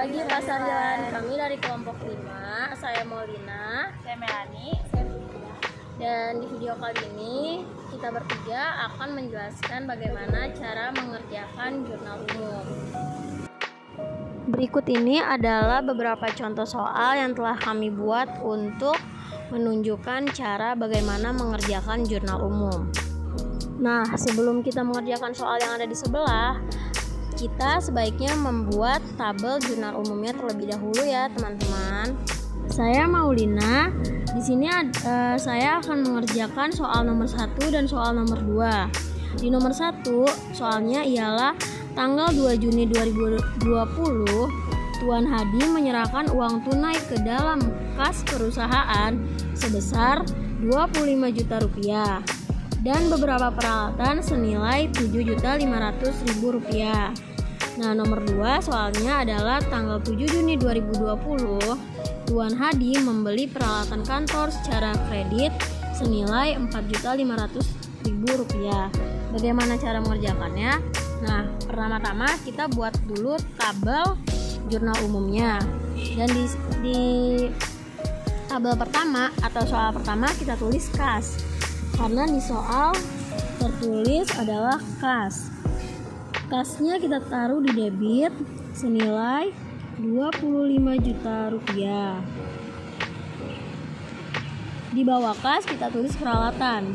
pagi Pak Sarjan, kami dari kelompok 5. Saya Maulina, Saya Melani. saya Fitria. Dan di video kali ini kita bertiga akan menjelaskan bagaimana cara mengerjakan jurnal umum. Berikut ini adalah beberapa contoh soal yang telah kami buat untuk menunjukkan cara bagaimana mengerjakan jurnal umum. Nah, sebelum kita mengerjakan soal yang ada di sebelah, kita sebaiknya membuat tabel jurnal umumnya terlebih dahulu ya, teman-teman. Saya Maulina. Di sini saya akan mengerjakan soal nomor 1 dan soal nomor 2. Di nomor 1, soalnya ialah tanggal 2 Juni 2020, Tuan Hadi menyerahkan uang tunai ke dalam kas perusahaan sebesar 25 juta rupiah dan beberapa peralatan senilai 7.500.000 rupiah. Nah, nomor 2 soalnya adalah tanggal 7 Juni 2020, Tuan Hadi membeli peralatan kantor secara kredit senilai 4.500.000 rupiah. Bagaimana cara mengerjakannya? Nah, pertama-tama kita buat dulu tabel jurnal umumnya. Dan di tabel pertama atau soal pertama kita tulis kas. Karena di soal tertulis adalah kas. Kasnya kita taruh di debit senilai 25 juta rupiah. Di bawah kas kita tulis peralatan.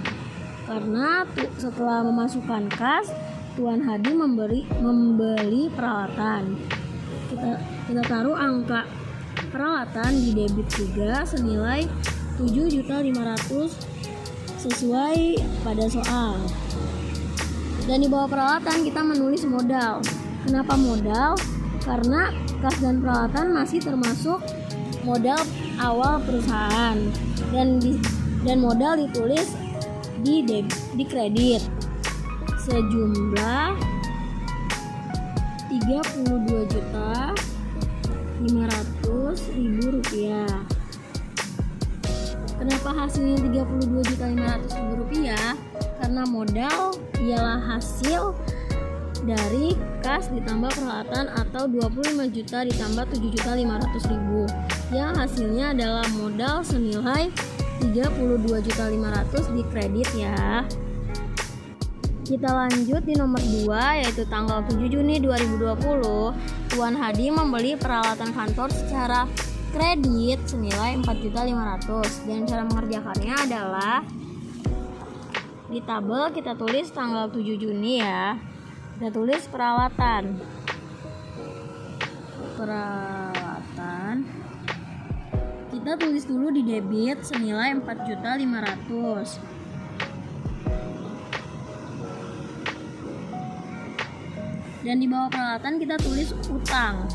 Karena setelah memasukkan kas, Tuan Hadi membeli peralatan. Kita taruh angka peralatan di debit juga senilai 7.500.000 sesuai pada soal. Dan di bawah peralatan kita menulis modal. Kenapa modal? Karena kas dan peralatan masih termasuk modal awal perusahaan. Dan modal ditulis di kredit sejumlah 32.500.000 rupiah. Kenapa hasilnya 32.500.000 rupiah? Karena modal ialah hasil dari kas ditambah peralatan atau 25 juta ditambah 7.500.000 yang hasilnya adalah modal senilai 32.500.000 di kredit ya. Kita lanjut di nomor 2, yaitu tanggal 7 Juni 2020, Tuan Hadi membeli peralatan kantor secara kredit senilai 4.500.000. Dan cara mengerjakannya adalah di tabel kita tulis tanggal 7 Juni ya. Kita tulis peralatan. Kita tulis dulu di debit senilai 4.500.000. Dan di bawah peralatan kita tulis utang.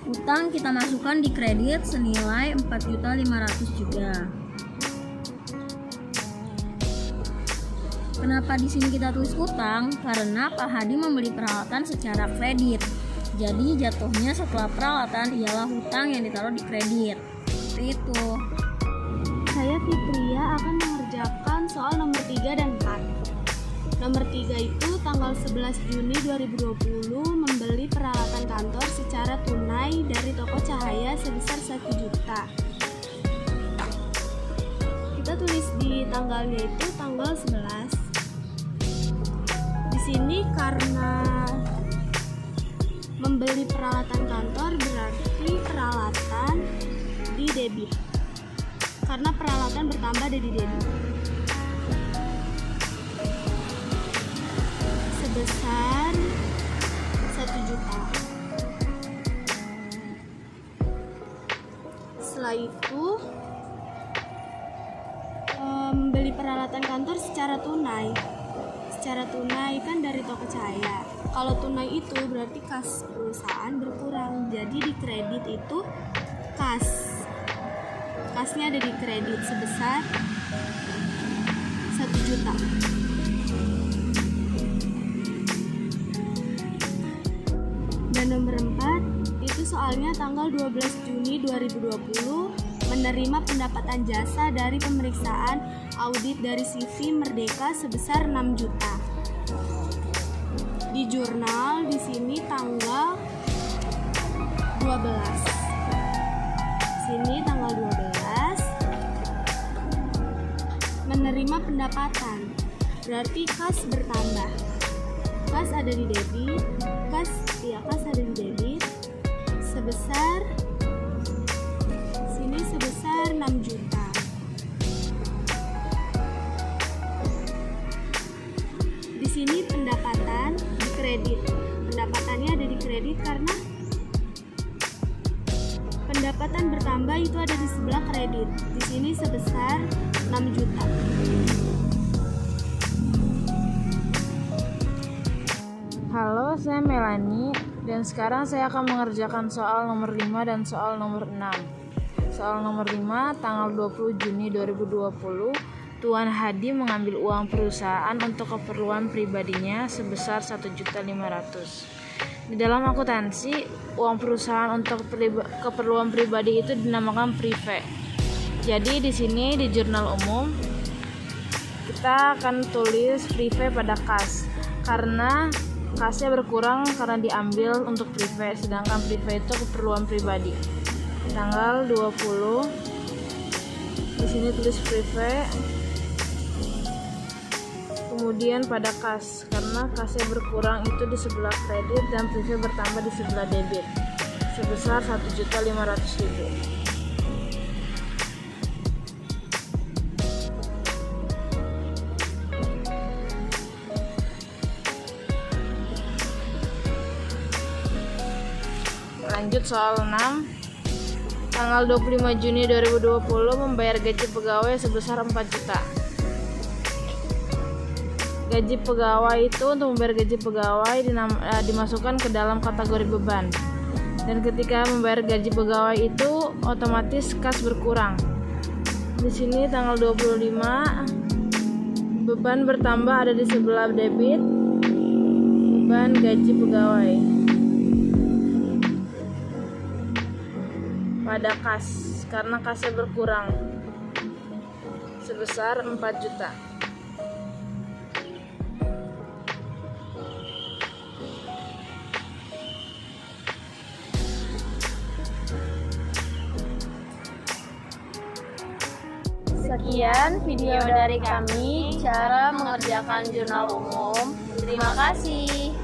Utang kita masukkan di kredit senilai 4.500.000 juga. Kenapa di sini kita tulis utang? Karena Pak Hadi membeli peralatan secara kredit. Jadi jatuhnya setelah peralatan ialah hutang yang ditaruh di kredit. Seperti itu. Saya Fitria akan mengerjakan soal nomor 3 dan 4. Nomor 3 itu tanggal 11 Juni 2020 membeli peralatan kantor secara tunai dari toko cahaya sebesar 1 juta. Kita tulis di tanggalnya itu tanggal 11. Di sini karena membeli peralatan kantor berarti peralatan di debit. Karena peralatan bertambah ada di debit. Sebesar 1 juta. Setelah itu membeli peralatan kantor secara tunai. Secara tunai kan dari toko cahaya. Kalau tunai itu berarti kas perusahaan berkurang. Jadi di kredit itu kasnya ada di kredit sebesar 1 juta. Dan nomor 4 itu soalnya tanggal 12 Juni 2020 menerima pendapatan jasa dari pemeriksaan audit dari CV Merdeka sebesar 6 juta. Di jurnal di sini tanggal 12. Sini tanggal 12 menerima pendapatan, berarti kas bertambah. Kas ada di debit, kas ada di debit sebesar 6 juta. Di sini pendapatan di kredit. Pendapatannya ada di kredit karena pendapatan bertambah itu ada di sebelah kredit. Di sini sebesar 6 juta. Halo, saya Melani dan sekarang saya akan mengerjakan soal nomor 5 dan soal nomor 6. Soal nomor 5, tanggal 20 Juni 2020, Tuan Hadi mengambil uang perusahaan untuk keperluan pribadinya sebesar 1.500.000. Di dalam akuntansi, uang perusahaan untuk keperluan pribadi itu dinamakan prive. Jadi di sini di jurnal umum kita akan tulis prive pada kas karena kasnya berkurang karena diambil untuk prive, sedangkan prive itu keperluan pribadi. Tanggal 20 di sini tulis prive, kemudian pada kas karena kasnya berkurang itu di sebelah kredit dan prive bertambah di sebelah debit sebesar 1.500.000. Lanjut soal 6, tanggal 25 Juni 2020 membayar gaji pegawai sebesar 4 juta. Gaji pegawai itu untuk membayar gaji pegawai dimasukkan ke dalam kategori beban. Dan ketika membayar gaji pegawai itu otomatis kas berkurang. Di sini tanggal 25 beban bertambah ada di sebelah debit, beban gaji pegawai. Pada kas karena kasnya berkurang sebesar 4 juta. Sekian video dari kami, cara mengerjakan jurnal umum. Terima kasih.